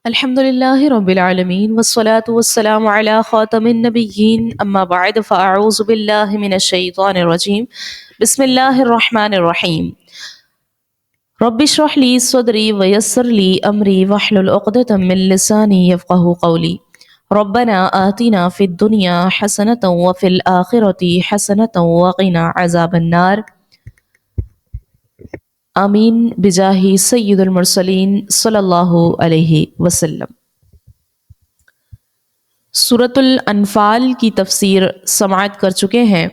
الحمد لله رب العالمين والصلاة والسلام على خاتم النبيين أما بعد فأعوذ بالله من الشيطان الرجيم بسم الله الرحمن الرحيم رب اشرح لي صدري ويسر لي أمري واحلل عقدة من لساني يفقه قولي ربنا آتنا في الدنيا حسنة وفي الآخرة حسنة وقنا عذاب النار آمین بجاہ سید المرسلین صلی اللہ علیہ وسلم۔ سورۃ الانفال کی تفسیر سماعت کر چکے ہیں۔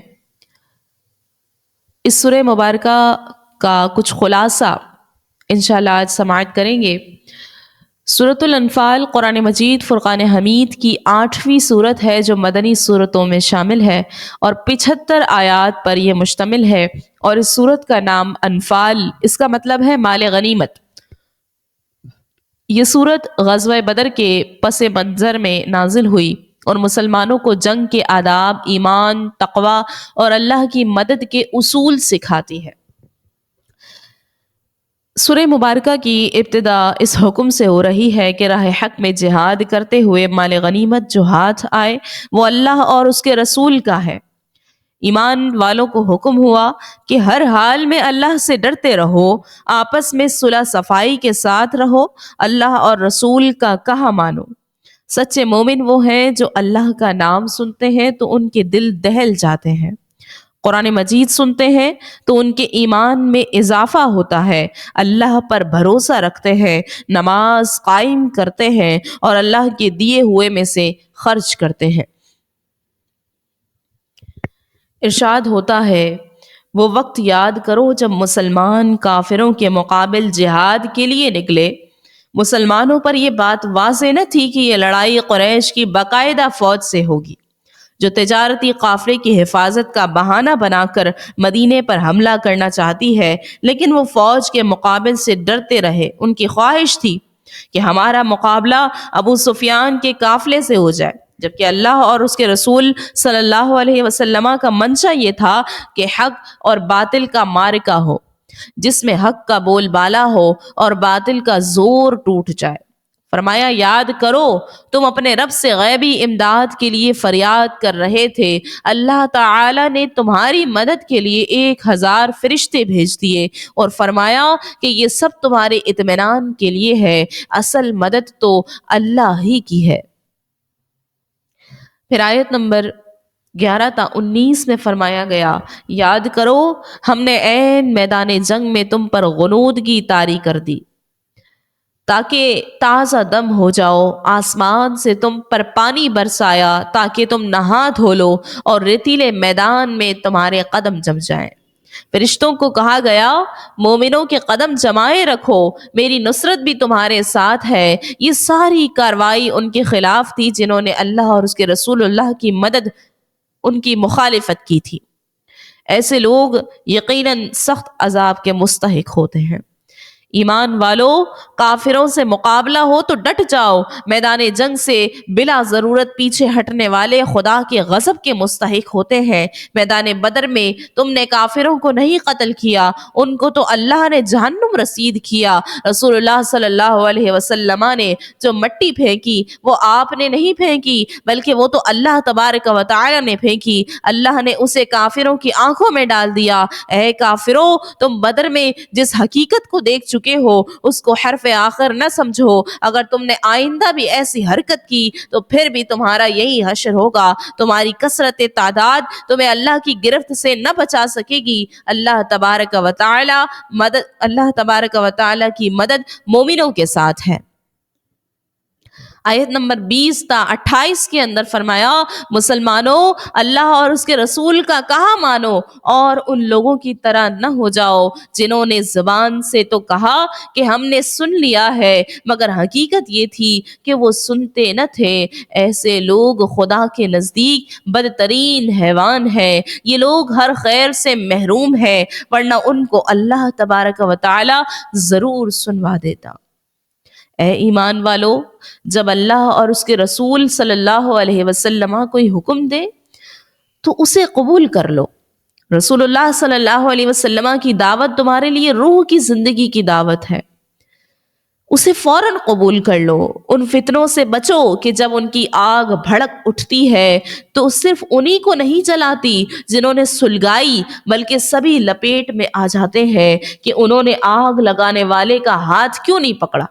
اس سورہ مبارکہ کا کچھ خلاصہ انشاءاللہ آج سماعت کریں گے۔ سورۃ الانفال قرآن مجید فرقان حمید کی 8ویں سورت ہے جو مدنی سورتوں میں شامل ہے اور 75 آیات پر یہ مشتمل ہے، اور اس سورت کا نام انفال، اس کا مطلب ہے مال غنیمت۔ یہ سورت غزوہ بدر کے پس منظر میں نازل ہوئی اور مسلمانوں کو جنگ کے آداب، ایمان، تقوی اور اللہ کی مدد کے اصول سکھاتی ہے۔ سورہ مبارکہ کی ابتدا اس حکم سے ہو رہی ہے کہ راہ حق میں جہاد کرتے ہوئے مال غنیمت جو ہاتھ آئے وہ اللہ اور اس کے رسول کا ہے۔ ایمان والوں کو حکم ہوا کہ ہر حال میں اللہ سے ڈرتے رہو، آپس میں صلح صفائی کے ساتھ رہو، اللہ اور رسول کا کہا مانو۔ سچے مومن وہ ہیں جو اللہ کا نام سنتے ہیں تو ان کے دل دہل جاتے ہیں، قرآن مجید سنتے ہیں تو ان کے ایمان میں اضافہ ہوتا ہے، اللہ پر بھروسہ رکھتے ہیں، نماز قائم کرتے ہیں اور اللہ کے دیے ہوئے میں سے خرچ کرتے ہیں۔ ارشاد ہوتا ہے، وہ وقت یاد کرو جب مسلمان کافروں کے مقابل جہاد کے لیے نکلے۔ مسلمانوں پر یہ بات واضح نہ تھی کہ یہ لڑائی قریش کی باقاعدہ فوج سے ہوگی جو تجارتی قافلے کی حفاظت کا بہانہ بنا کر مدینے پر حملہ کرنا چاہتی ہے، لیکن وہ فوج کے مقابل سے ڈرتے رہے۔ ان کی خواہش تھی کہ ہمارا مقابلہ ابو سفیان کے قافلے سے ہو جائے، جبکہ اللہ اور اس کے رسول صلی اللہ علیہ وسلم کا منشا یہ تھا کہ حق اور باطل کا معرکہ ہو، جس میں حق کا بول بالا ہو اور باطل کا زور ٹوٹ جائے۔ فرمایا، یاد کرو تم اپنے رب سے غیبی امداد کے لیے فریاد کر رہے تھے، اللہ تعالی نے تمہاری مدد کے لیے 1000 فرشتے بھیج دیے اور فرمایا کہ یہ سب تمہارے اطمینان کے لیے ہے، اصل مدد تو اللہ ہی کی ہے۔ پھر آیت نمبر 11 تا 19 میں فرمایا گیا، یاد کرو ہم نے عین میدان جنگ میں تم پر غنودگی طاری کر دی تاکہ تازہ دم ہو جاؤ، آسمان سے تم پر پانی برسایا تاکہ تم نہا دھو لو اور ریتیلے میدان میں تمہارے قدم جم جائیں۔ فرشتوں کو کہا گیا، مومنوں کے قدم جمائے رکھو، میری نصرت بھی تمہارے ساتھ ہے۔ یہ ساری کاروائی ان کے خلاف تھی جنہوں نے اللہ اور اس کے رسول اللہ کی مدد، ان کی مخالفت کی تھی۔ ایسے لوگ یقیناً سخت عذاب کے مستحق ہوتے ہیں۔ ایمان والو، کافروں سے مقابلہ ہو تو ڈٹ جاؤ، میدان جنگ سے بلا ضرورت پیچھے ہٹنے والے خدا کے غضب کے مستحق ہوتے ہیں۔ میدان بدر میں تم نے کافروں کو نہیں قتل کیا، ان کو تو اللہ نے جہنم رسید کیا۔ رسول اللہ صلی اللہ علیہ وسلم نے جو مٹی پھینکی وہ آپ نے نہیں پھینکی، بلکہ وہ تو اللہ تبارک و تعالی نے پھینکی، اللہ نے اسے کافروں کی آنکھوں میں ڈال دیا۔ اے کافروں، تم بدر میں جس حقیقت کو دیکھ چکے ہو اس کو حرف آخر نہ سمجھو، اگر تم نے آئندہ بھی ایسی حرکت کی تو پھر بھی تمہارا یہی حشر ہوگا۔ تمہاری کثرت تعداد تمہیں اللہ کی گرفت سے نہ بچا سکے گی۔ اللہ تبارک و تعالی کی مدد مومنوں کے ساتھ ہے۔ آیت نمبر 20 تا 28 کے اندر فرمایا، مسلمانوں، اللہ اور اس کے رسول کا کہا مانو اور ان لوگوں کی طرح نہ ہو جاؤ جنہوں نے زبان سے تو کہا کہ ہم نے سن لیا ہے مگر حقیقت یہ تھی کہ وہ سنتے نہ تھے۔ ایسے لوگ خدا کے نزدیک بدترین حیوان ہیں، یہ لوگ ہر خیر سے محروم ہیں، ورنہ ان کو اللہ تبارک و تعالی ضرور سنوا دیتا۔ اے ایمان والو، جب اللہ اور اس کے رسول صلی اللہ علیہ وسلم کوئی حکم دے تو اسے قبول کر لو۔ رسول اللہ صلی اللہ علیہ وسلم کی دعوت تمہارے لیے روح کی زندگی کی دعوت ہے۔ اسے فوراً قبول کر لو۔ ان فتنوں سے بچو کہ جب ان کی آگ بھڑک اٹھتی ہے تو صرف انہی کو نہیں جلاتی جنہوں نے سلگائی، بلکہ سبھی لپیٹ میں آ جاتے ہیں کہ انہوں نے آگ لگانے والے کا ہاتھ کیوں نہیں پکڑا۔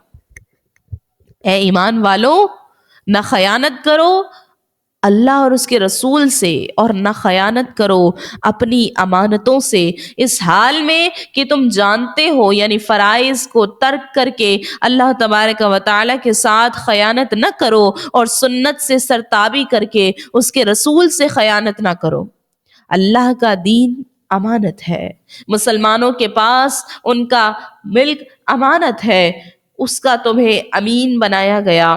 اے ایمان والو، نہ خیانت کرو اللہ اور اس کے رسول سے، اور نہ خیانت کرو اپنی امانتوں سے، اس حال میں کہ تم جانتے ہو، یعنی فرائض کو ترک کر کے اللہ تبارک و تعالی کے ساتھ خیانت نہ کرو، اور سنت سے سرتابی کر کے اس کے رسول سے خیانت نہ کرو۔ اللہ کا دین امانت ہے، مسلمانوں کے پاس ان کا ملک امانت ہے، اس کا تمہیں امین بنایا گیا۔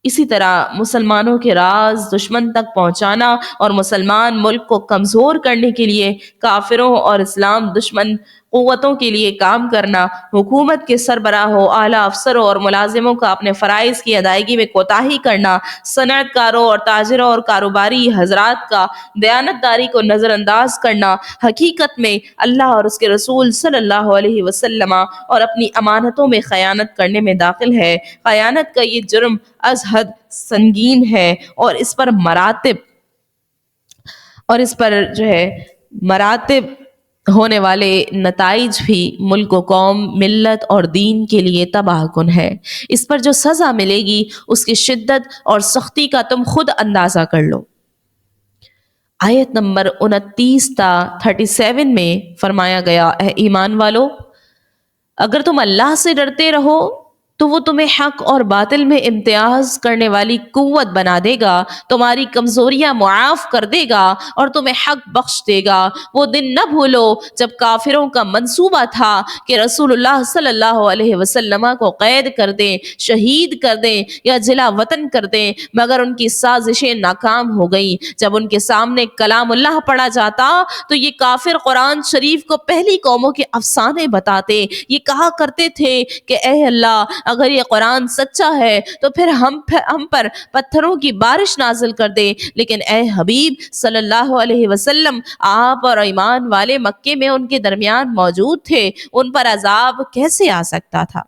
اسی طرح مسلمانوں کے راز دشمن تک پہنچانا اور مسلمان ملک کو کمزور کرنے کے لیے کافروں اور اسلام دشمن قوتوں کے لیے کام کرنا، حکومت کے سربراہوں، اعلیٰ افسروں اور ملازموں کا اپنے فرائض کی ادائیگی میں کوتاہی کرنا، صنعت کاروں اور تاجروں اور کاروباری حضرات کا دیانتداری کو نظر انداز کرنا، حقیقت میں اللہ اور اس کے رسول صلی اللہ علیہ وسلم اور اپنی امانتوں میں خیانت کرنے میں داخل ہے۔ خیانت کا یہ جرم از حد سنگین ہے، اور اس پر مراتب ہونے والے نتائج بھی ملک و قوم، ملت اور دین کے لیے تباہ کن ہے۔ اس پر جو سزا ملے گی اس کی شدت اور سختی کا تم خود اندازہ کر لو۔ آیت نمبر 29 تا 37 میں فرمایا گیا، اے ایمان والو، اگر تم اللہ سے ڈرتے رہو تو وہ تمہیں حق اور باطل میں امتیاز کرنے والی قوت بنا دے گا، تمہاری کمزوریاں معاف کر دے گا اور تمہیں حق بخش دے گا۔ وہ دن نہ بھولو جب کافروں کا منصوبہ تھا کہ رسول اللہ صلی اللہ علیہ وسلم کو قید کر دیں، شہید کر دیں یا جلا وطن کر دیں، مگر ان کی سازشیں ناکام ہو گئیں۔ جب ان کے سامنے کلام اللہ پڑھا جاتا تو یہ کافر قرآن شریف کو پہلی قوموں کے افسانے بتاتے، یہ کہا کرتے تھے کہ اے اللہ، اگر یہ قرآن سچا ہے تو پھر ہم پر پتھروں کی بارش نازل کر دے، لیکن اے حبیب صلی اللہ علیہ وسلم، آپ اور ایمان والے مکے میں ان کے درمیان موجود تھے، ان پر عذاب کیسے آ سکتا تھا؟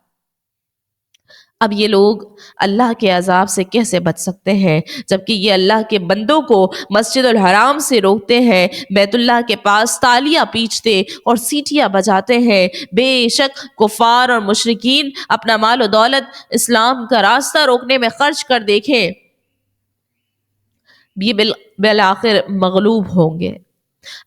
اب یہ لوگ اللہ کے عذاب سے کیسے بچ سکتے ہیں جبکہ یہ اللہ کے بندوں کو مسجد الحرام سے روکتے ہیں، بیت اللہ کے پاس تالیاں پیٹتے اور سیٹیاں بجاتے ہیں۔ بے شک کفار اور مشرکین اپنا مال و دولت اسلام کا راستہ روکنے میں خرچ کر دیکھیں، یہ بالآخر مغلوب ہوں گے۔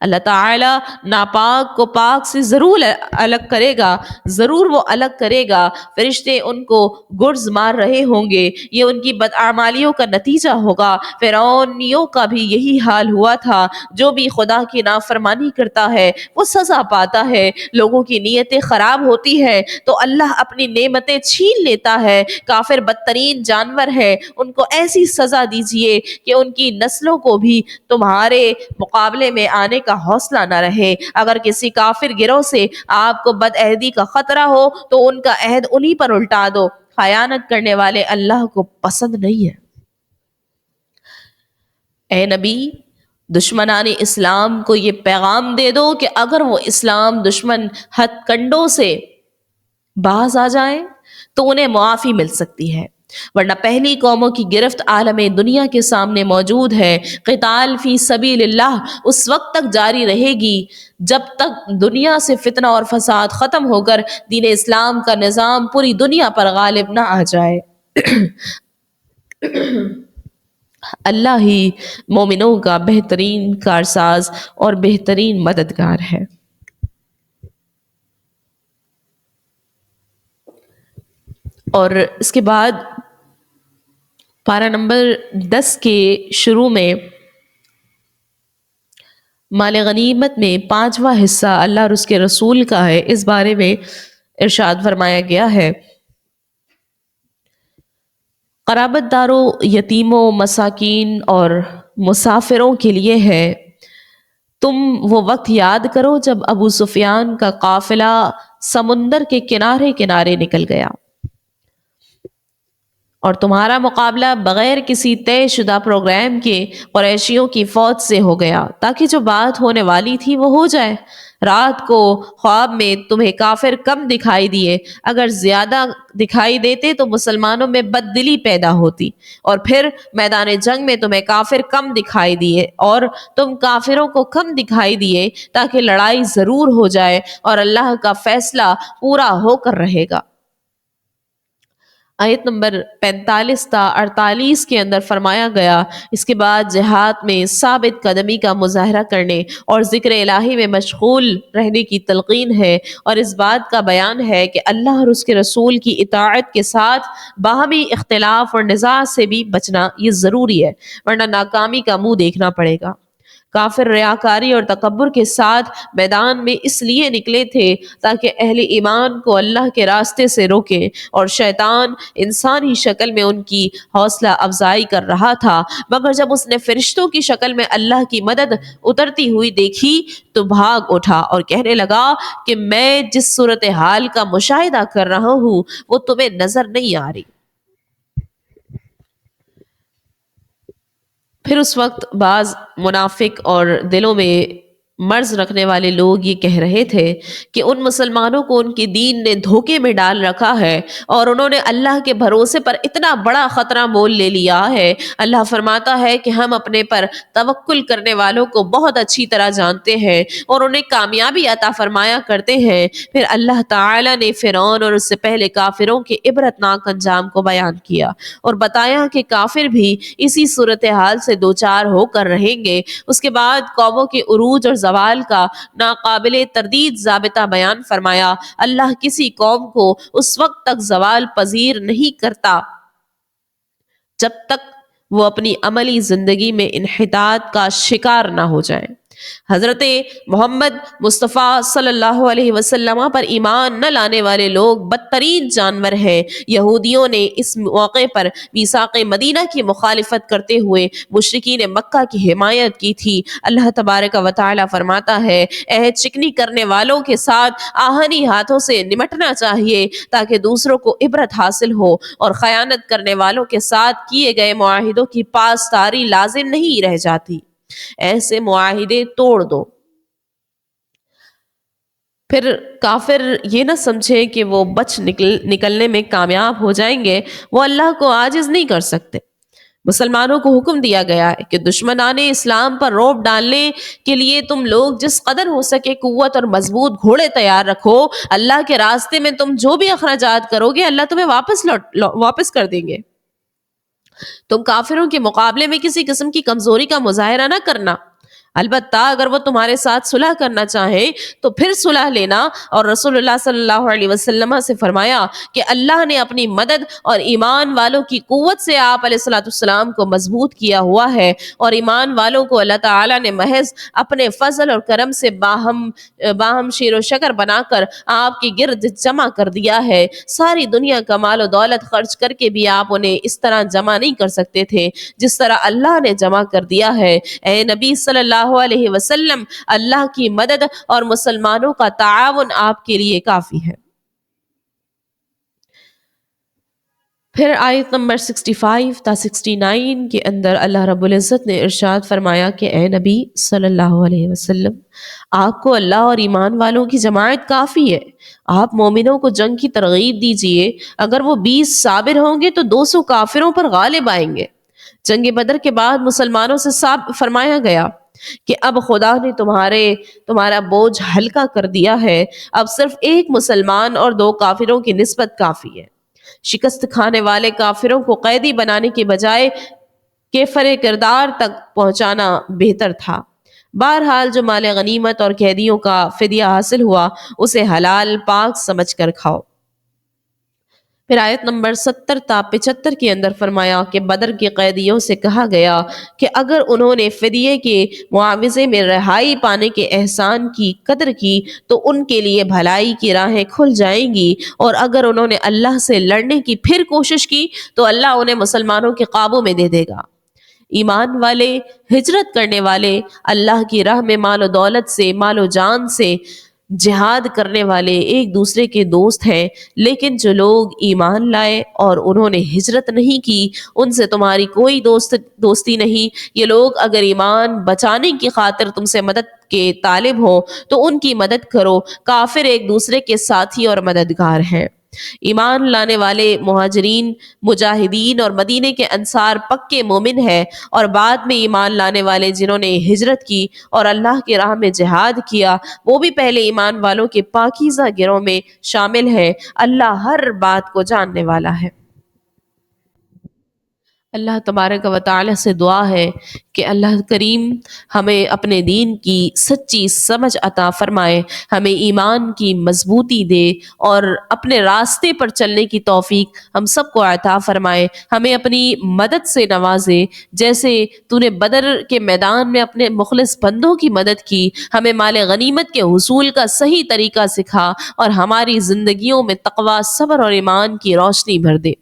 اللہ تعالیٰ ناپاک کو پاک سے ضرور الگ کرے گا، ضرور وہ الگ کرے گا۔ فرشتے ان کو گرز مار رہے ہوں گے، یہ ان کی بدعمالیوں کا نتیجہ ہوگا۔ فرعونیوں کا بھی یہی حال ہوا تھا۔ جو بھی خدا کی نافرمانی کرتا ہے وہ سزا پاتا ہے۔ لوگوں کی نیتیں خراب ہوتی ہیں تو اللہ اپنی نعمتیں چھین لیتا ہے۔ کافر بدترین جانور ہے، ان کو ایسی سزا دیجیے کہ ان کی نسلوں کو بھی تمہارے مقابلے میں آنے کا حوصلہ نہ رہے۔ اگر کسی کافر گروہ سے آپ کو بد عہدی کا خطرہ ہو تو ان کا عہد انہی پر الٹا دو، خیانت کرنے والے اللہ کو پسند نہیں ہے۔ اے نبی، دشمنان اسلام کو یہ پیغام دے دو کہ اگر وہ اسلام دشمن ہتھ کنڈوں سے باز آ جائیں تو انہیں معافی مل سکتی ہے، ورنہ پہلی قوموں کی گرفت عالم دنیا کے سامنے موجود ہے۔ قتال فی سبیل اللہ اس وقت تک جاری رہے گی جب تک دنیا سے فتنہ اور فساد ختم ہو کر دین اسلام کا نظام پوری دنیا پر غالب نہ آ جائے۔ اللہ ہی مومنوں کا بہترین کارساز اور بہترین مددگار ہے۔ اور اس کے بعد پارہ نمبر 10 کے شروع میں مال غنیمت میں 5واں حصہ اللہ اور اس کے رسول کا ہے، اس بارے میں ارشاد فرمایا گیا ہے، قرابت داروں، یتیموں، مساکین اور مسافروں کے لیے ہے۔ تم وہ وقت یاد کرو جب ابو سفیان کا قافلہ سمندر کے کنارے کنارے نکل گیا اور تمہارا مقابلہ بغیر کسی طے شدہ پروگرام کے قریشیوں کی فوج سے ہو گیا، تاکہ جو بات ہونے والی تھی وہ ہو جائے۔ رات کو خواب میں تمہیں کافر کم دکھائی دیے، اگر زیادہ دکھائی دیتے تو مسلمانوں میں بددلی پیدا ہوتی، اور پھر میدان جنگ میں تمہیں کافر کم دکھائی دیے اور تم کافروں کو کم دکھائی دیے تاکہ لڑائی ضرور ہو جائے اور اللہ کا فیصلہ پورا ہو کر رہے گا۔ آیت نمبر 45 تا 48 کے اندر فرمایا گیا، اس کے بعد جہاد میں ثابت قدمی کا مظاہرہ کرنے اور ذکر الہی میں مشغول رہنے کی تلقین ہے، اور اس بات کا بیان ہے کہ اللہ اور اس کے رسول کی اطاعت کے ساتھ باہمی اختلاف اور نزاع سے بھی بچنا یہ ضروری ہے، ورنہ ناکامی کا منہ دیکھنا پڑے گا۔ کافر ریاکاری اور تکبر کے ساتھ میدان میں اس لیے نکلے تھے تاکہ اہل ایمان کو اللہ کے راستے سے روکیں، اور شیطان انسانی شکل میں ان کی حوصلہ افزائی کر رہا تھا، مگر جب اس نے فرشتوں کی شکل میں اللہ کی مدد اترتی ہوئی دیکھی تو بھاگ اٹھا اور کہنے لگا کہ میں جس صورتحال کا مشاہدہ کر رہا ہوں وہ تمہیں نظر نہیں آ رہی۔ پھر اس وقت بعض منافق اور دلوں میں مرض رکھنے والے لوگ یہ کہہ رہے تھے کہ ان مسلمانوں کو ان کی دین نے دھوکے میں ڈال رکھا ہے اور انہوں نے اللہ کے بھروسے پر اتنا بڑا خطرہ مول لے لیا ہے۔ اللہ فرماتا ہے کہ ہم اپنے پر توکل کرنے والوں کو بہت اچھی طرح جانتے ہیں اور انہیں کامیابی عطا فرمایا کرتے ہیں۔ پھر اللہ تعالی نے فرعون اور اس سے پہلے کافروں کے عبرتناک انجام کو بیان کیا اور بتایا کہ کافر بھی اسی صورتحال سے دوچار ہو کر رہیں گے۔ اس کے بعد قوموں کے عروج اور زوال کا ناقابل تردید ضابطہ بیان فرمایا۔ اللہ کسی قوم کو اس وقت تک زوال پذیر نہیں کرتا جب تک وہ اپنی عملی زندگی میں انحطاط کا شکار نہ ہو جائیں۔ حضرت محمد مصطفیٰ صلی اللہ علیہ وسلم پر ایمان نہ لانے والے لوگ بدترین جانور ہیں۔ یہودیوں نے اس موقع پر میثاق مدینہ کی مخالفت کرتے ہوئے مشرکین مکہ کی حمایت کی تھی۔ اللہ تبارک و تعالی فرماتا ہے، عہد چکنی کرنے والوں کے ساتھ آہنی ہاتھوں سے نمٹنا چاہیے تاکہ دوسروں کو عبرت حاصل ہو، اور خیانت کرنے والوں کے ساتھ کیے گئے معاہدوں کی پاسداری لازم نہیں رہ جاتی، ایسے معاہدے توڑ دو۔ پھر کافر یہ نہ سمجھے کہ وہ نکلنے میں کامیاب ہو جائیں گے، وہ اللہ کو عاجز نہیں کر سکتے۔ مسلمانوں کو حکم دیا گیا ہے کہ دشمنان اسلام پر رعب ڈالنے کے لیے تم لوگ جس قدر ہو سکے قوت اور مضبوط گھوڑے تیار رکھو۔ اللہ کے راستے میں تم جو بھی اخراجات کرو گے اللہ تمہیں واپس کر دیں گے۔ تم کافروں کے مقابلے میں کسی قسم کی کمزوری کا مظاہرہ نہ کرنا، البتہ اگر وہ تمہارے ساتھ صلح کرنا چاہیں تو پھر صلح لینا۔ اور رسول اللہ صلی اللہ علیہ وسلم سے فرمایا کہ اللہ نے اپنی مدد اور ایمان والوں کی قوت سے آپ علیہ الصلوۃ والسلام کو مضبوط کیا ہوا ہے، اور ایمان والوں کو اللہ تعالیٰ نے محض اپنے فضل اور کرم سے باہم شیر و شکر بنا کر آپ کے گرد جمع کر دیا ہے۔ ساری دنیا کا مال و دولت خرچ کر کے بھی آپ انہیں اس طرح جمع نہیں کر سکتے تھے جس طرح اللہ نے جمع کر دیا ہے۔ اے نبی صلی اللہ علیہ وسلم، اللہ کی مدد اور مسلمانوں کا تعاون آپ کے لیے کافی ہے۔ پھر آیت نمبر 65 تا 69 کے اندر اللہ رب العزت نے ارشاد فرمایا کہ اے نبی صلی اللہ علیہ وسلم، آپ کو اللہ اور ایمان والوں کی جماعت کافی ہے۔ آپ مومنوں کو جنگ کی ترغیب دیجئے، اگر وہ 20 صابر ہوں گے تو 200 کافروں پر غالب آئیں گے۔ جنگ بدر کے بعد مسلمانوں سے فرمایا گیا کہ اب خدا نے تمہارا بوجھ ہلکا کر دیا ہے، اب صرف ایک مسلمان اور 2 کافروں کی نسبت کافی ہے۔ شکست کھانے والے کافروں کو قیدی بنانے کے بجائے کیفر کردار تک پہنچانا بہتر تھا۔ بہرحال جو مال غنیمت اور قیدیوں کا فدیہ حاصل ہوا اسے حلال پاک سمجھ کر کھاؤ۔ پھر آیت نمبر 70 تا 75 کے اندر فرمایا کہ بدر کے قیدیوں سے کہا گیا کہ اگر انہوں نے فدیے کے معاوضے میں رہائی پانے کے احسان کی قدر کی تو ان کے لیے بھلائی کی راہیں کھل جائیں گی، اور اگر انہوں نے اللہ سے لڑنے کی پھر کوشش کی تو اللہ انہیں مسلمانوں کے قابو میں دے دے گا۔ ایمان والے، ہجرت کرنے والے اللہ کی راہ میں مال و دولت سے، مال و جان سے جہاد کرنے والے ایک دوسرے کے دوست ہیں، لیکن جو لوگ ایمان لائے اور انہوں نے ہجرت نہیں کی ان سے تمہاری کوئی دوستی نہیں۔ یہ لوگ اگر ایمان بچانے کی خاطر تم سے مدد کے طالب ہوں تو ان کی مدد کرو، کافر ایک دوسرے کے ساتھی اور مددگار ہیں۔ ایمان لانے والے مہاجرین، مجاہدین اور مدینے کے انصار پکے مومن ہیں، اور بعد میں ایمان لانے والے جنہوں نے ہجرت کی اور اللہ کی راہ میں جہاد کیا وہ بھی پہلے ایمان والوں کے پاکیزہ گروہ میں شامل ہیں۔ اللہ ہر بات کو جاننے والا ہے۔ اللہ تبارک و تعالی سے دعا ہے کہ اللہ کریم ہمیں اپنے دین کی سچی سمجھ عطا فرمائے، ہمیں ایمان کی مضبوطی دے اور اپنے راستے پر چلنے کی توفیق ہم سب کو عطا فرمائے، ہمیں اپنی مدد سے نوازے جیسے تو نے بدر کے میدان میں اپنے مخلص بندوں کی مدد کی، ہمیں مال غنیمت کے حصول کا صحیح طریقہ سکھا اور ہماری زندگیوں میں تقوی، صبر اور ایمان کی روشنی بھر دے۔